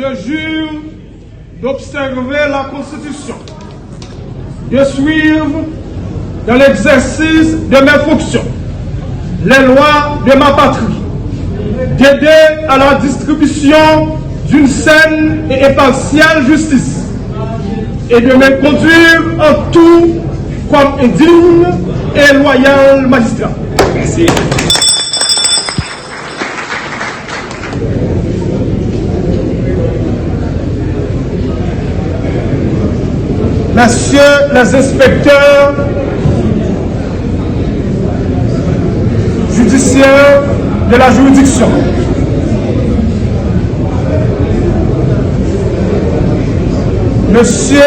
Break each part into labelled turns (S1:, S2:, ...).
S1: Je jure d'observer la Constitution, de suivre dans l'exercice de mes fonctions les lois de ma patrie, d'aider à la distribution d'une saine et impartiale justice et de me conduire en tout comme un digne et loyal magistrat. Merci. Messieurs les inspecteurs judiciaires de la juridiction, Monsieur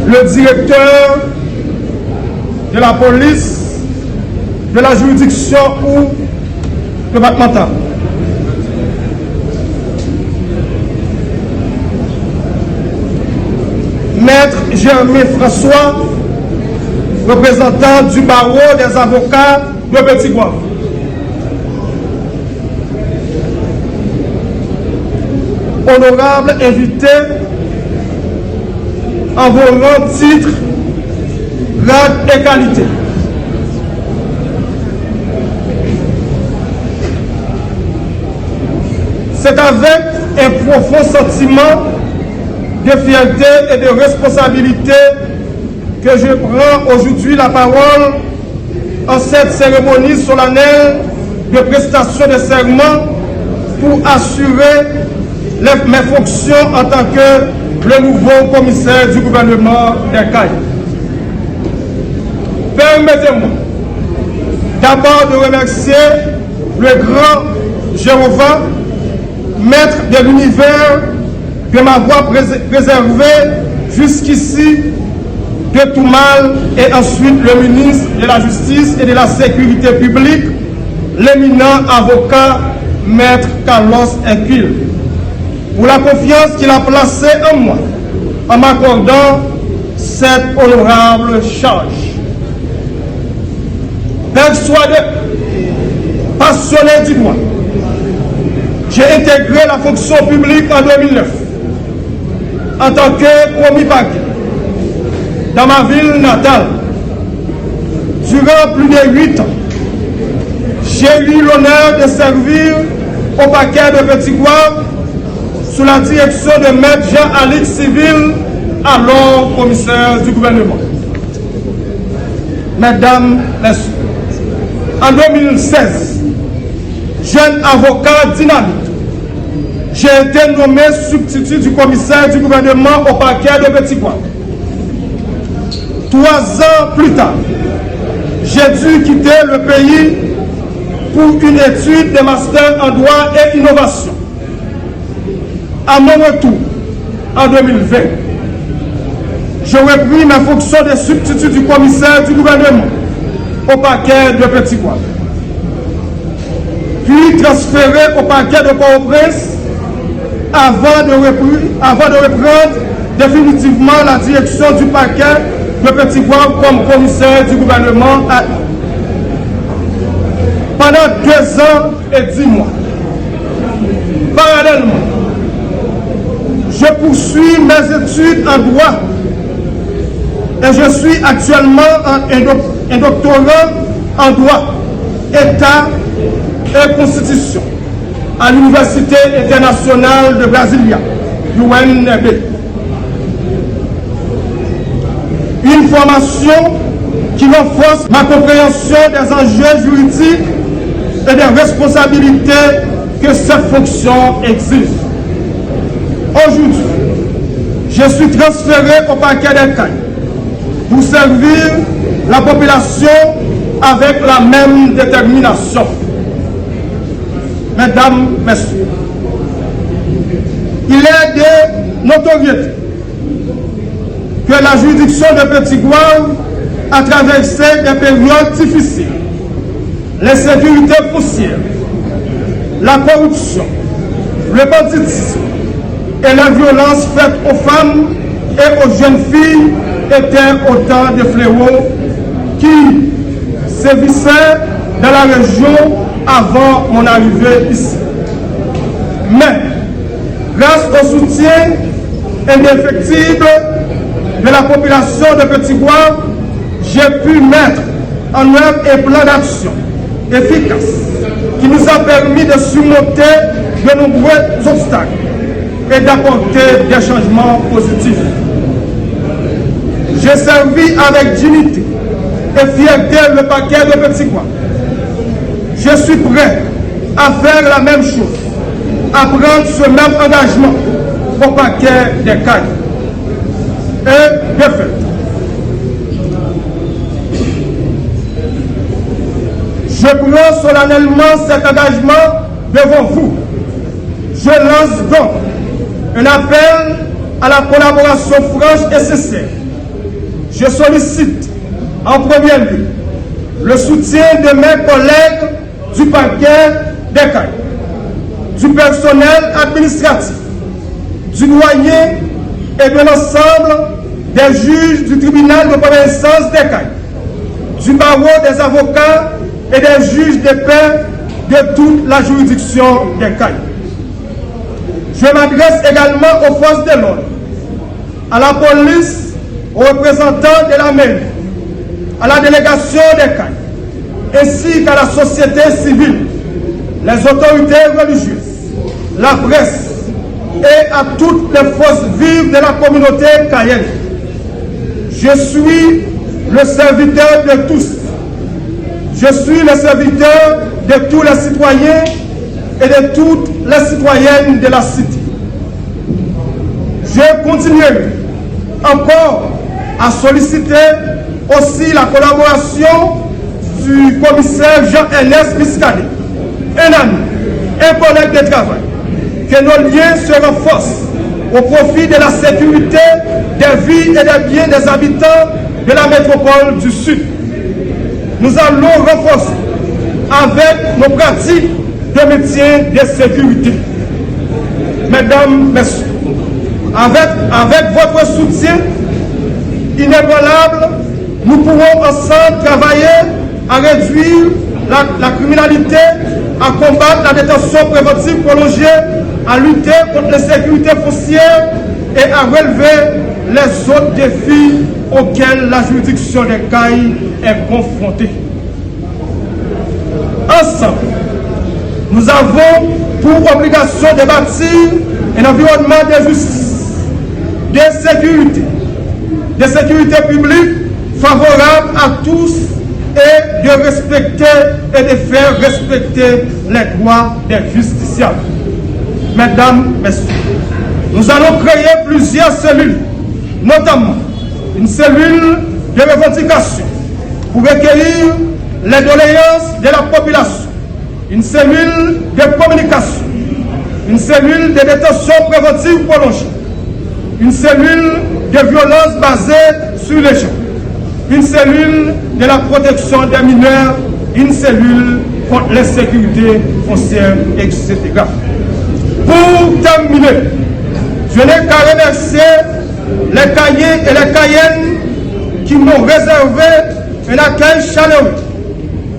S1: le directeur de la police de la juridiction ou départementale, Maître Germain François, représentant du barreau des avocats de Petit-Goâve, honorable invité en vos rangs, titres, grades et qualités, c'est avec un profond sentiment de fierté et de responsabilité que je prends aujourd'hui la parole en cette cérémonie solennelle de prestation de serment pour assurer mes fonctions en tant que le nouveau commissaire du gouvernement d'Ercaille. Permettez-moi d'abord de remercier le grand Jéhovah, maître de l'univers, de m'avoir préservé jusqu'ici de tout mal, et ensuite le ministre de la Justice et de la Sécurité publique, l'éminent avocat Maître Carlos Hercule, pour la confiance qu'il a placée en moi en m'accordant cette honorable charge. Persuadé, passionné du droit, j'ai intégré la fonction publique en 2009 en tant que commis parquet dans ma ville natale. Durant plus de 8 ans, j'ai eu l'honneur de servir au parquet de Petit-Goâve sous la direction de Maître Jean-Alix Civil, alors commissaire du gouvernement. Mesdames, Messieurs, en 2016, jeune avocat dynamique, j'ai été nommé substitut du commissaire du gouvernement au parquet de Petit-Goâve. 3 ans plus tard, j'ai dû quitter le pays pour une étude de master en droit et innovation. À mon retour, en 2020, j'aurais pris ma fonction de substitut du commissaire du gouvernement au parquet de Petit-Goâve, puis transféré au parquet de Port-au-Prince avant de reprendre définitivement la direction du parquet de Petit-Goâve comme commissaire du gouvernement à pendant 2 ans et 10 mois. Parallèlement, je poursuis mes études en droit et je suis actuellement un doctorant en droit, État et Constitution à l'Université internationale de Brasilia, UNB. Une formation qui renforce ma compréhension des enjeux juridiques et des responsabilités que cette fonction exige. Aujourd'hui, je suis transféré au parquet d'Ercaille pour servir la population avec la même détermination. Mesdames, Messieurs, il est de notoriété que la juridiction de Petit-Goâve a traversé des périodes difficiles. L'insécurité foncière, la corruption, le banditisme et la violence faite aux femmes et aux jeunes filles étaient autant de fléaux qui sévissaient dans la région avant mon arrivée ici. Mais grâce au soutien indéfectible de la population de Petit-Goâve, j'ai pu mettre en œuvre un plan d'action efficace qui nous a permis de surmonter de nombreux obstacles et d'apporter des changements positifs. J'ai servi avec dignité et fierté le paquet de Petit-Goâve. Je suis prêt à faire la même chose, à prendre ce même engagement au paquet des Cailles. Et de fait, je prends solennellement cet engagement devant vous. Je lance donc un appel à la collaboration franche et sincère. Je sollicite en premier lieu le soutien de mes collègues du paquet des Cailles, du personnel administratif, du doyen et de l'ensemble des juges du tribunal de première instance des Cailles, du barreau des avocats et des juges de paix de toute la juridiction des Cailles. Je m'adresse également aux forces de l'ordre, à la police, aux représentants de la mairie, à la délégation des Cailles, ainsi qu'à la société civile, les autorités religieuses, la presse et à toutes les forces vives de la communauté cayenne. Je suis le serviteur de tous. Je suis le serviteur de tous les citoyens et de toutes les citoyennes de la cité. Je continuerai encore à solliciter aussi la collaboration du commissaire Jean-Ernest Biscali, un ami, un collègue de travail, que nos liens se renforcent au profit de la sécurité des vies et des biens des habitants de la métropole du Sud. Nous allons renforcer avec nos pratiques de maintien de sécurité. Mesdames, Messieurs, avec votre soutien inébranlable, nous pourrons ensemble travailler à réduire la criminalité, à combattre la détention préventive prolongée, à lutter contre l'insécurité foncière et à relever les autres défis auxquels la juridiction des Cailles est confrontée. Ensemble, nous avons pour obligation de bâtir un environnement de justice, de sécurité publique favorable à tous et de respecter et de faire respecter les droits des justiciables. Mesdames, Messieurs, nous allons créer plusieurs cellules, notamment une cellule de revendication pour recueillir les doléances de la population, une cellule de communication, une cellule de détention préventive prolongée, une cellule de violence basée sur les gens, une cellule de la protection des mineurs, une cellule contre l'insécurité foncière, etc. Pour terminer, je n'ai qu'à remercier les Caïens et les Cayennes qui m'ont réservé un accueil chaleureux,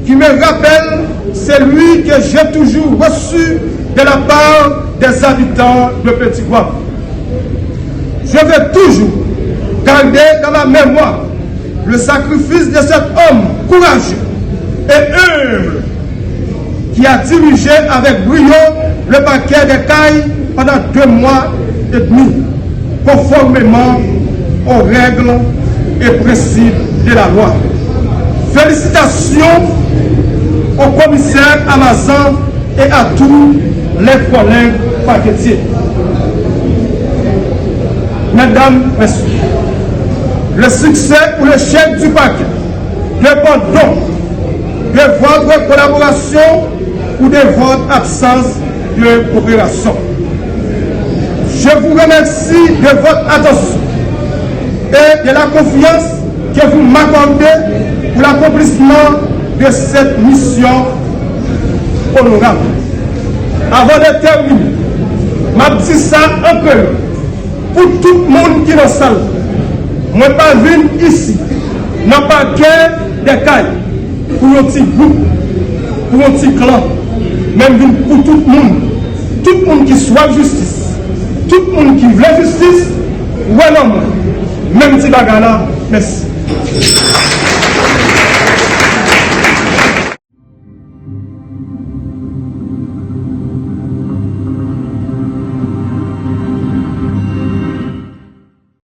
S1: qui me rappelle celui que j'ai toujours reçu de la part des habitants de Petit-Goâve. Je vais toujours garder dans ma mémoire le sacrifice de cet homme courageux et humble qui a dirigé avec brio le paquet des Cailles pendant 2 mois et demi, conformément aux règles et principes de la loi. Félicitations au commissaire Amazon et à tous les collègues paquetiers. Mesdames, Messieurs, le succès ou l'échec du paquet dépend donc de votre collaboration ou de votre absence de coopération. Je vous remercie de votre attention et de la confiance que vous m'accordez pour l'accomplissement de cette mission honorable. Avant de terminer, ma petite ça un peu pour tout le monde qui est dans la salle. Moi, pas venu ici, non pas que des Cailles, pour un petit groupe, pour un petit clan, même pour tout le monde qui soit justice, qui voulait justice, ouais non, même si bagarre là, merci.